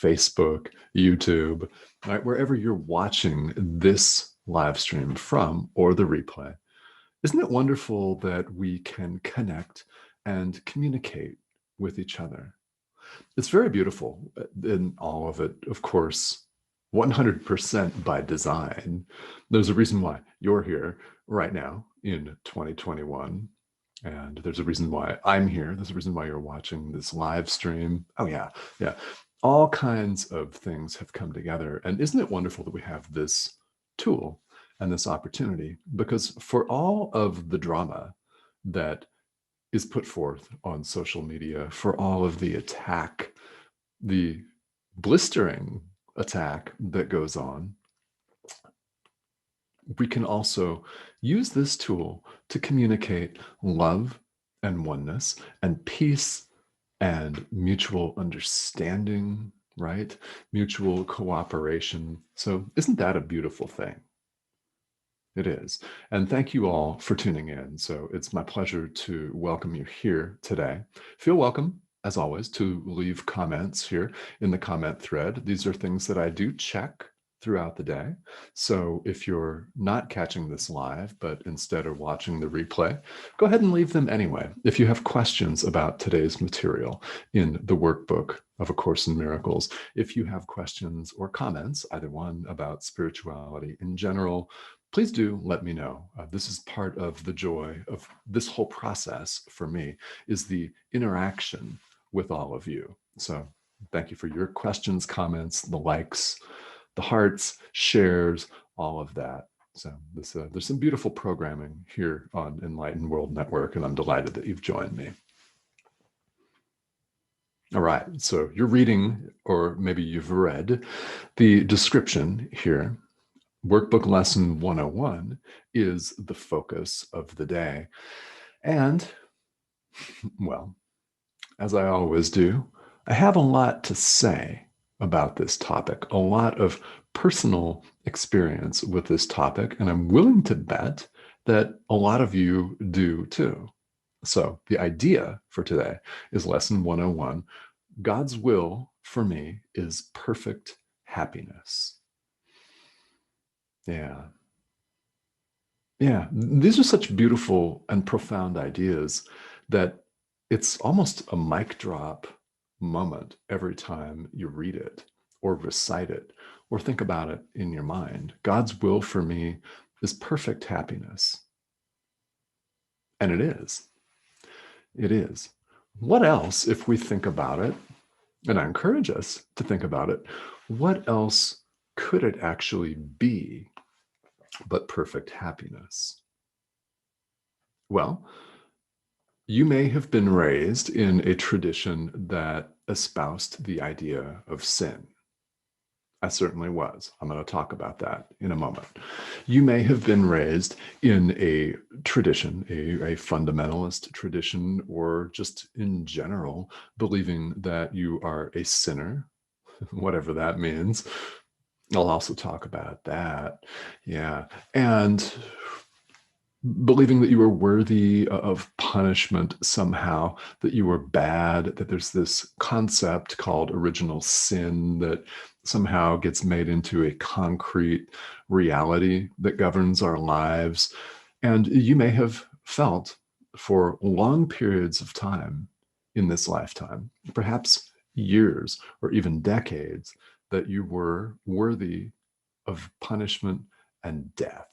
Facebook, YouTube, right? Wherever you're watching this live stream from or the replay. Isn't it wonderful that we can connect and communicate with each other? It's very beautiful, and all of it, of course, 100% by design. There's a reason why you're here right now in 2021. And there's a reason why I'm here. There's a reason why you're watching this live stream. Oh, yeah. Yeah. All kinds of things have come together. And isn't it wonderful that we have this tool and this opportunity? Because for all of the drama that is put forth on social media, for all of the attack, the blistering attack that goes on, we can also use this tool to communicate love and oneness and peace and mutual understanding, right? Mutual cooperation. So isn't that a beautiful thing? It is. And thank you all for tuning in. So it's my pleasure to welcome you here today. Feel welcome, as always, to leave comments here in the comment thread. These are things that I do check throughout the day. So if you're not catching this live, but instead are watching the replay, go ahead and leave them anyway. If you have questions about today's material in the workbook of A Course in Miracles, if you have questions or comments, either one about spirituality in general, please do let me know. This is part of the joy of this whole process for me, is the interaction with all of you. So thank you for your questions, comments, the likes, the hearts, shares, all of that. So there's some beautiful programming here on Enlightened World Network, and I'm delighted that you've joined me. All right, so you're reading, or maybe you've read, the description here. Workbook Lesson 101 is the focus of the day. And, well, as I always do, I have a lot to say about this topic, a lot of personal experience with this topic, and I'm willing to bet that a lot of you do too. So the idea for today is Lesson 101. God's will for me is perfect happiness. Yeah. Yeah, these are such beautiful and profound ideas that it's almost a mic drop moment every time you read it or recite it or think about it in your mind. God's will for me is perfect happiness. And it is. It is. What else, if we think about it, and I encourage us to think about it, what else could it actually be but perfect happiness? Well, you may have been raised in a tradition that espoused the idea of sin. I certainly was. I'm going to talk about that in a moment. You may have been raised in a tradition, a fundamentalist tradition, or just in general, believing that you are a sinner, whatever that means. I'll also talk about that. Yeah. And believing that you were worthy of punishment somehow, that you were bad, that there's this concept called original sin that somehow gets made into a concrete reality that governs our lives. And you may have felt for long periods of time in this lifetime, perhaps years or even decades, that you were worthy of punishment and death.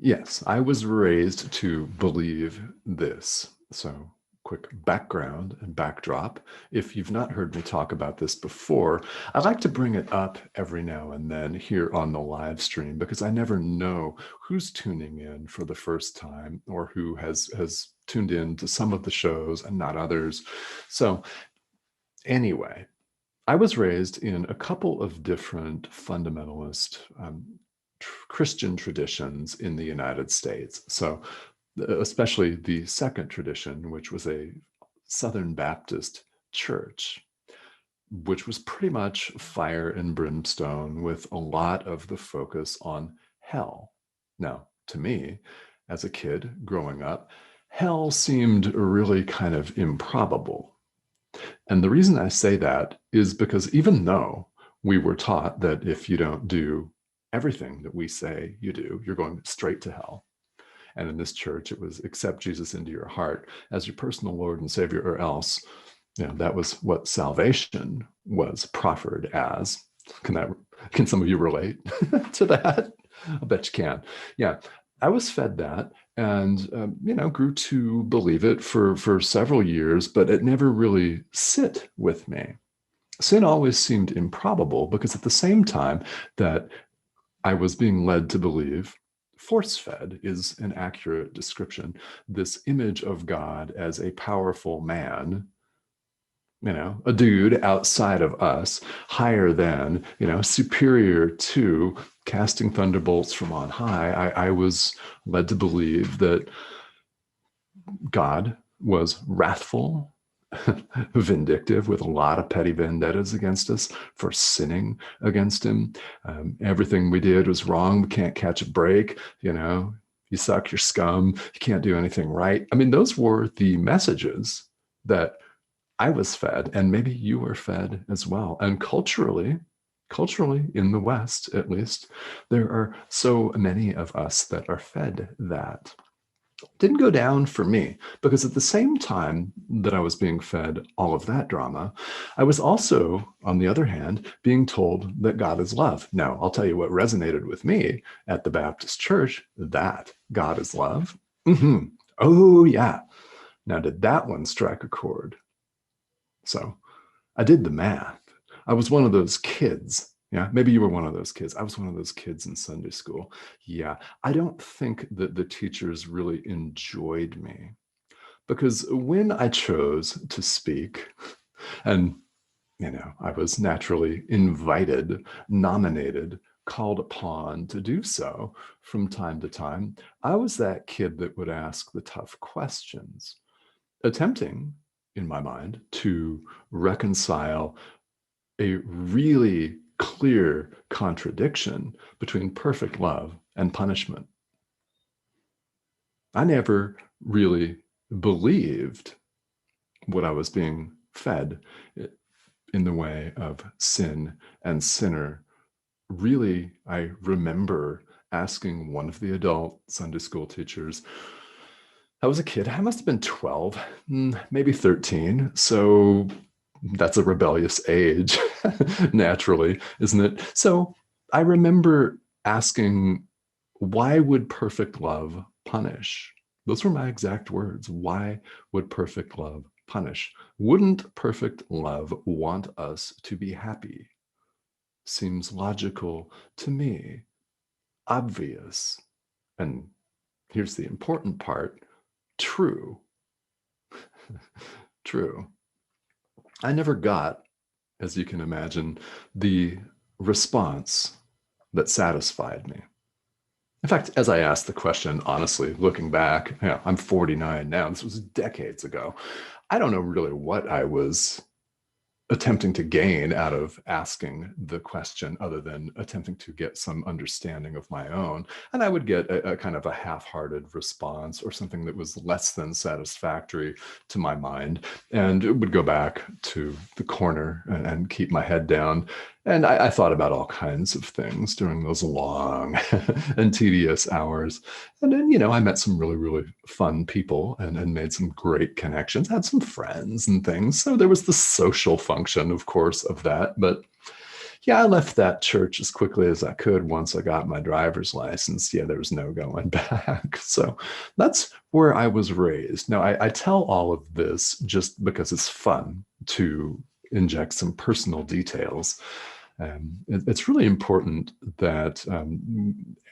Yes, I was raised to believe this. So, quick background and backdrop. If you've not heard me talk about this before, I like to bring it up every now and then here on the live stream because I never know who's tuning in for the first time or who has tuned in to some of the shows and not others. So, anyway, I was raised in a couple of different fundamentalist Christian traditions in the United States. So especially the second tradition, which was a Southern Baptist church, which was pretty much fire and brimstone with a lot of the focus on hell. Now, to me, as a kid growing up, hell seemed really kind of improbable. And the reason I say that is because even though we were taught that if you don't do everything that we say you do, you're going straight to hell. And in this church, it was accept Jesus into your heart as your personal Lord and Savior, or else, that was what salvation was proffered as. Can some of you relate to that? I bet you can. Yeah, I was fed that, and grew to believe it for several years, but it never really sit with me. Sin always seemed improbable because at the same time that I was being led to believe, force fed is an accurate description, this image of God as a powerful man, a dude outside of us, higher than, superior to, casting thunderbolts from on high. I was led to believe that God was wrathful, vindictive, with a lot of petty vendettas against us for sinning against him. Everything we did was wrong. We can't catch a break. You suck, you're scum. You can't do anything right. I mean, those were the messages that I was fed, and maybe you were fed as well. And culturally, in the West, at least, there are so many of us that are fed that. Didn't go down for me, because at the same time that I was being fed all of that drama, I was also, on the other hand, being told that God is love. Now, I'll tell you what resonated with me at the Baptist church, that God is love. Oh, yeah. Now, did that one strike a chord? So I did the math. I was one of those kids. Yeah, maybe you were one of those kids. I was one of those kids in Sunday school. Yeah, I don't think that the teachers really enjoyed me, because when I chose to speak, and I was naturally invited, nominated, called upon to do so from time to time, I was that kid that would ask the tough questions, attempting, in my mind, to reconcile a really clear contradiction between perfect love and punishment. I never really believed what I was being fed in the way of sin and sinner. Really, I remember asking one of the adult Sunday school teachers. I was a kid. I must have been 12, maybe 13. So that's a rebellious age, naturally, isn't it? So I remember asking, why would perfect love punish? Those were my exact words. Why would perfect love punish? Wouldn't perfect love want us to be happy? Seems logical to me, obvious. And here's the important part, true. True. I never got, as you can imagine, the response that satisfied me. In fact, as I asked the question, honestly, looking back, I'm 49 now. This was decades ago. I don't know really what I was attempting to gain out of asking the question, other than attempting to get some understanding of my own. And I would get a kind of a half-hearted response, or something that was less than satisfactory to my mind, and it would go back to the corner and keep my head down. And I thought about all kinds of things during those long and tedious hours. And then, I met some really, really fun people, and made some great connections, had some friends and things. So there was the social function, of course, of that. But yeah, I left that church as quickly as I could once I got my driver's license. Yeah, there was no going back. So that's where I was raised. Now, I tell all of this just because it's fun to inject some personal details. It's really important that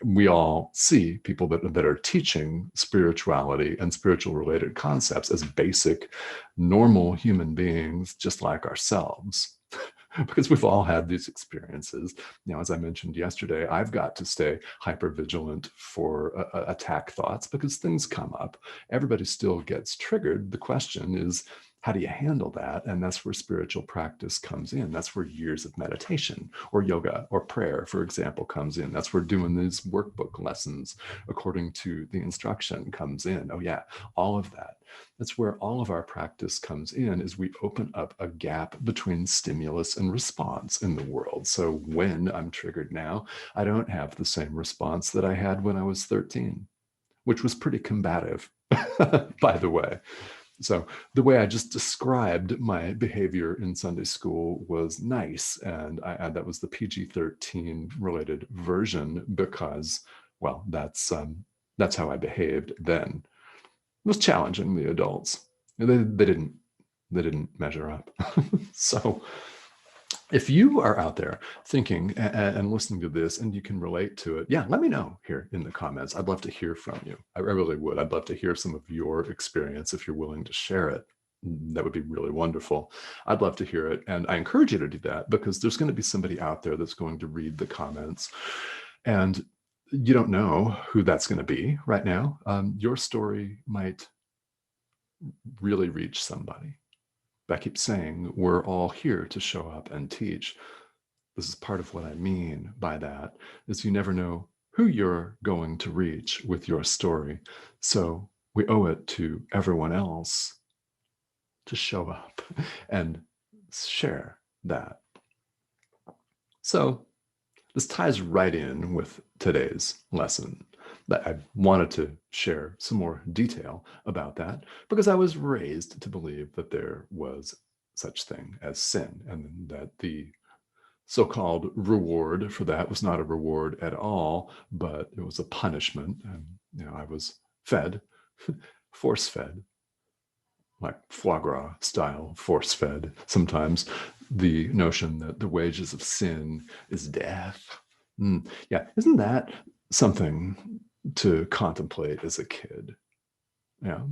we all see people that are teaching spirituality and spiritual related concepts as basic, normal human beings, just like ourselves. Because we've all had these experiences. As I mentioned yesterday, I've got to stay hyper vigilant for attack thoughts, because things come up. Everybody still gets triggered. The question is, How do you handle that? And that's where spiritual practice comes in. That's where years of meditation or yoga or prayer, for example, comes in. That's where doing these workbook lessons according to the instruction comes in. Oh, yeah, all of that. That's where all of our practice comes in, is we open up a gap between stimulus and response in the world. So when I'm triggered now, I don't have the same response that I had when I was 13, which was pretty combative, by the way. So the way I just described my behavior in Sunday school was nice. And that was the PG-13 related version because, well, that's how I behaved then. It was challenging the adults. They didn't measure up. So if you are out there thinking and listening to this and you can relate to it, yeah, let me know here in the comments. I'd love to hear from you. I really would. I'd love to hear some of your experience if you're willing to share it. That would be really wonderful. I'd love to hear it. And I encourage you to do that because there's going to be somebody out there that's going to read the comments. And you don't know who that's going to be right now. Your story might really reach somebody. I keep saying we're all here to show up and teach. This is part of what I mean by that, is you never know who you're going to reach with your story. So we owe it to everyone else to show up and share that. So this ties right in with today's lesson. I wanted to share some more detail about that because I was raised to believe that there was such thing as sin, and that the so-called reward for that was not a reward at all, but it was a punishment. And I was fed, force-fed, like foie gras style, force-fed sometimes, the notion that the wages of sin is death. Yeah, isn't that something to contemplate as a kid? Yeah.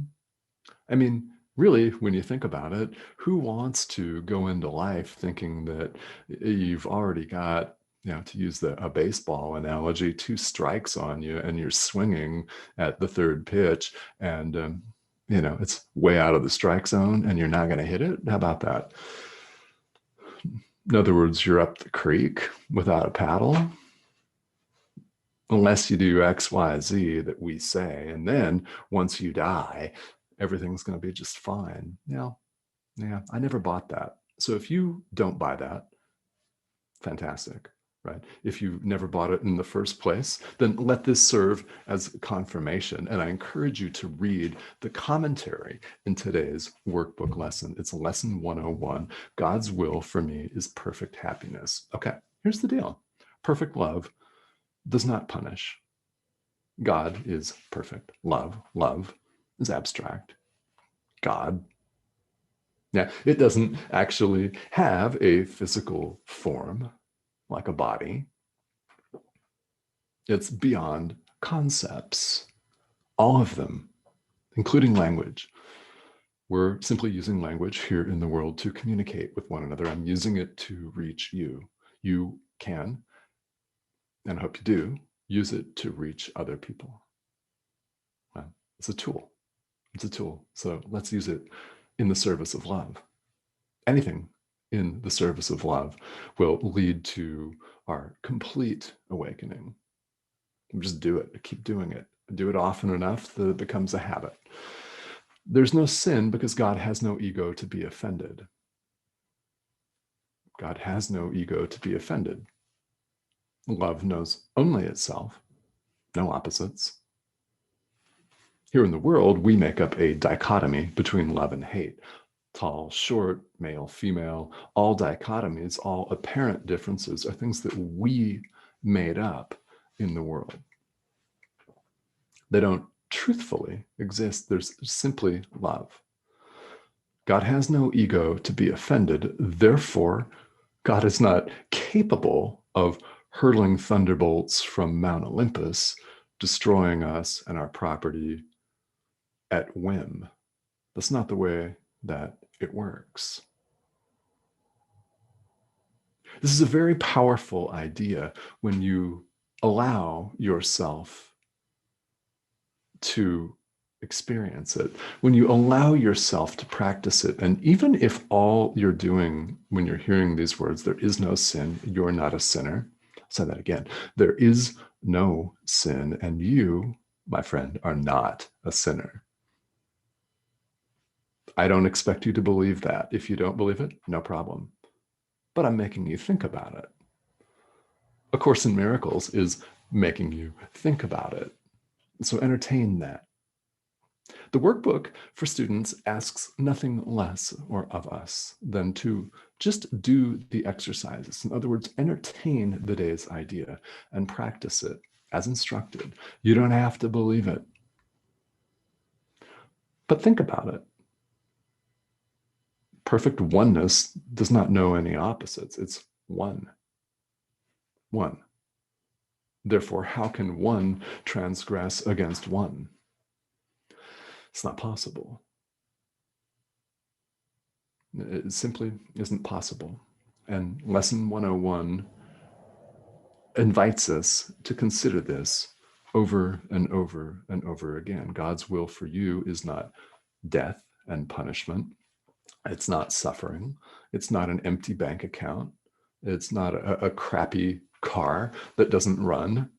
I mean, really, when you think about it, who wants to go into life thinking that you've already got, to use a baseball analogy, two strikes on you and you're swinging at the third pitch and, it's way out of the strike zone and you're not going to hit it? How about that? In other words, you're up the creek without a paddle, unless you do X, Y, Z that we say. And then once you die, everything's going to be just fine. Yeah, I never bought that. So if you don't buy that, fantastic, right? If you never bought it in the first place, then let this serve as confirmation. And I encourage you to read the commentary in today's workbook lesson. It's lesson 101. God's will for me is perfect happiness. Okay, here's the deal. Perfect love does not punish. God is perfect love. Love is abstract. God, yeah, it doesn't actually have a physical form like a body. It's beyond concepts, all of them, including language. We're simply using language here in the world to communicate with one another. I'm using it to reach you. You can, and I hope you do, use it to reach other people. Well, it's a tool. It's a tool. So let's use it in the service of love. Anything in the service of love will lead to our complete awakening. Just do it. Keep doing it. Do it often enough that it becomes a habit. There's no sin because God has no ego to be offended. God has no ego to be offended. Love knows only itself, no opposites. Here in the world, we make up a dichotomy between love and hate. Tall, short, male, female, all dichotomies, all apparent differences are things that we made up in the world. They don't truthfully exist. There's simply love. God has no ego to be offended. Therefore, God is not capable of hurling thunderbolts from Mount Olympus, destroying us and our property at whim. That's not the way that it works. This is a very powerful idea when you allow yourself to experience it, when you allow yourself to practice it, and even if all you're doing when you're hearing these words, there is no sin, you're not a sinner. I'll say that again. There is no sin, and you, my friend, are not a sinner. I don't expect you to believe that. If you don't believe it, no problem. But I'm making you think about it. A Course in Miracles is making you think about it. So entertain that. The workbook for students asks nothing less or of us than to just do the exercises. In other words, entertain the day's idea and practice it as instructed. You don't have to believe it, but think about it. Perfect oneness does not know any opposites. It's one. One. Therefore, how can one transgress against one? It's not possible. It simply isn't possible. And Lesson 101 invites us to consider this over and over and over again. God's will for you is not death and punishment. It's not suffering. It's not an empty bank account. It's not a crappy car that doesn't run.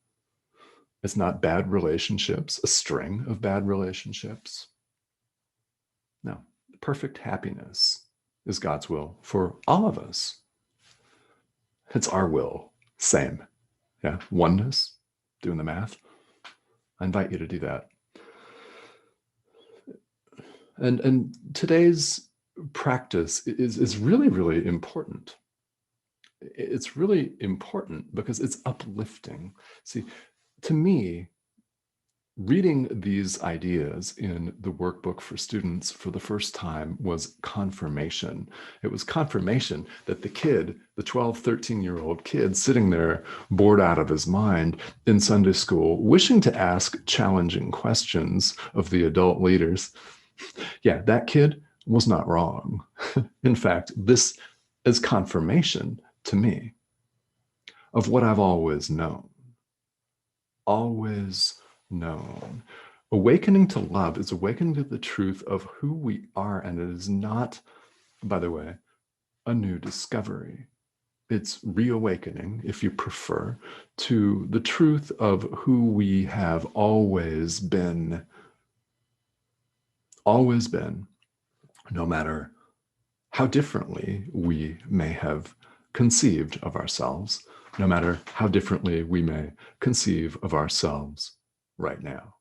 It's not bad relationships, a string of bad relationships. No, perfect happiness is God's will for all of us. It's our will, same. Yeah, oneness, doing the math. I invite you to do that. And today's practice is really, really important. It's really important because it's uplifting. See, to me, reading these ideas in the workbook for students for the first time was confirmation. It was confirmation that the kid, the 12, 13-year-old kid sitting there bored out of his mind in Sunday school, wishing to ask challenging questions of the adult leaders, yeah, that kid was not wrong. In fact, this is confirmation to me of what I've always known. Always known. Awakening to love is awakening to the truth of who we are, and it is not, by the way, a new discovery. It's reawakening, if you prefer, to the truth of who we have always been. Always been, no matter how differently we may have conceived of ourselves, no matter how differently we may conceive of ourselves right now.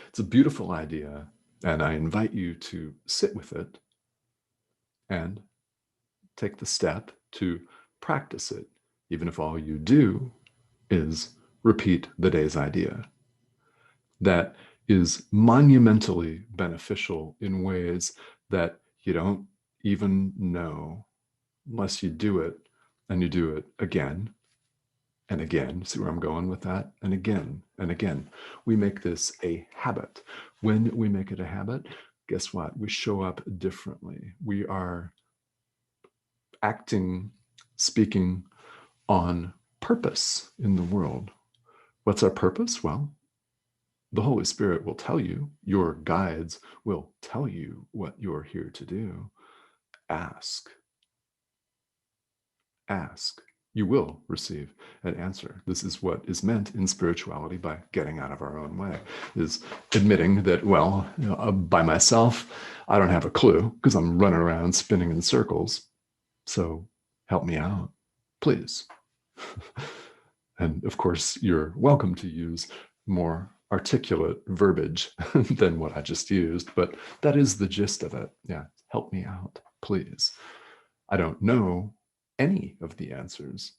It's a beautiful idea, and I invite you to sit with it and take the step to practice it, even if all you do is repeat the day's idea. That is monumentally beneficial in ways that you don't even know unless you do it, and you do it again and again. See where I'm going with that? And again and again. We make this a habit. When we make it a habit, guess what? We show up differently. We are acting, speaking on purpose in the world. What's our purpose? Well, the Holy Spirit will tell you, your guides will tell you what you're here to do. Ask. Ask. You will receive an answer. This is what is meant in spirituality by getting out of our own way, is admitting that, well, by myself, I don't have a clue because I'm running around spinning in circles. So help me out, please. And of course, you're welcome to use more articulate verbiage than what I just used, but that is the gist of it. Yeah, help me out, please. I don't know any of the answers,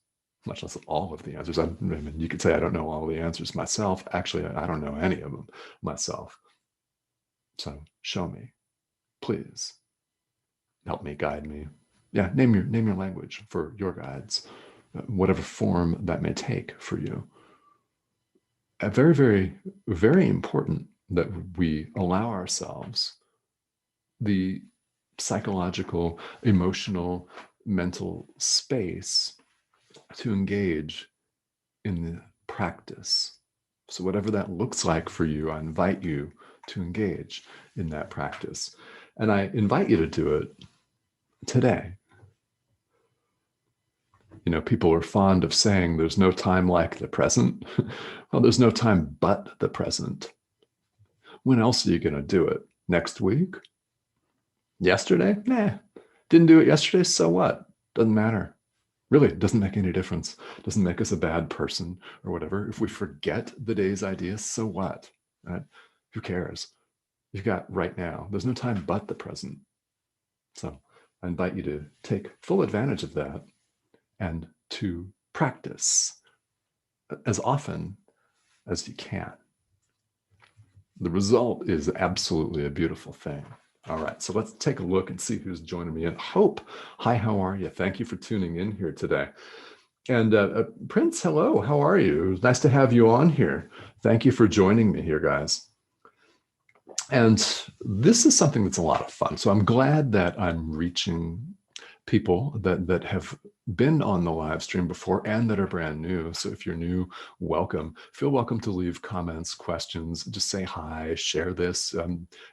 much less all of the answers. I mean, you could say I don't know all the answers myself. Actually, I don't know any of them myself. So show me, please. Help me, guide me. Yeah, name your language for your guides, whatever form that may take for you. Very, very, very important that we allow ourselves the psychological, emotional, mental space to engage in the practice. So whatever that looks like for you, I invite you to engage in that practice. And I invite you to do it today. You know, people are fond of saying there's no time like the present. Well, there's no time but the present. When else are you going to do it? Next week? Yesterday? Nah. Didn't do it yesterday, so what? Doesn't matter. Really, it doesn't make any difference. It doesn't make us a bad person or whatever. If we forget the day's ideas, so what? Right? Who cares? You've got right now. There's no time but the present. So I invite you to take full advantage of that and to practice as often as you can. The result is absolutely a beautiful thing. All right, so let's take a look and see who's joining me. And Hope, hi, how are you? Thank you for tuning in here today. And Prince, hello, how are you? Nice to have you on here. Thank you for joining me here, guys. And this is something that's a lot of fun. So I'm glad that I'm reaching people that have been on the live stream before and that are brand new. So if you're new, welcome. Feel welcome to leave comments, questions, just say hi, share this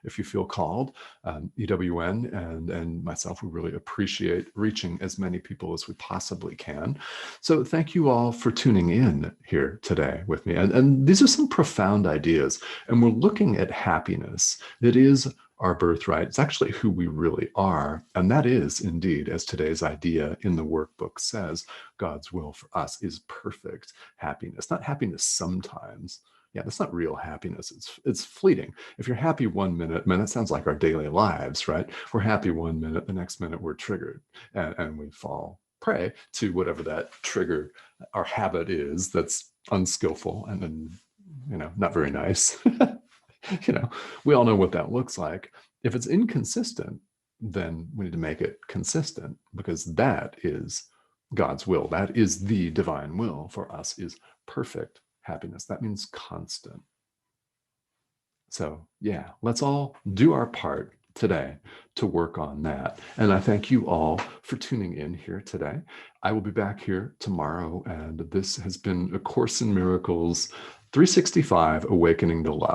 if you feel called. EWN and myself, we really appreciate reaching as many people as we possibly can. So thank you all for tuning in here today with me. And these are some profound ideas. And we're looking at happiness. It is our birthright. It's actually who we really are. And that is indeed, as today's idea in the workbook says, God's will for us is perfect happiness, not happiness sometimes. Yeah, that's not real happiness. It's fleeting. If you're happy 1 minute, man, that sounds like our daily lives, right? We're happy 1 minute, the next minute we're triggered and we fall prey to whatever that trigger, our habit is that's unskillful and not very nice. We all know what that looks like. If it's inconsistent, then we need to make it consistent because that is God's will. That is the divine will for us is perfect happiness. That means constant. So yeah, let's all do our part today to work on that. And I thank you all for tuning in here today. I will be back here tomorrow. And this has been A Course in Miracles 365, Awakening to Love.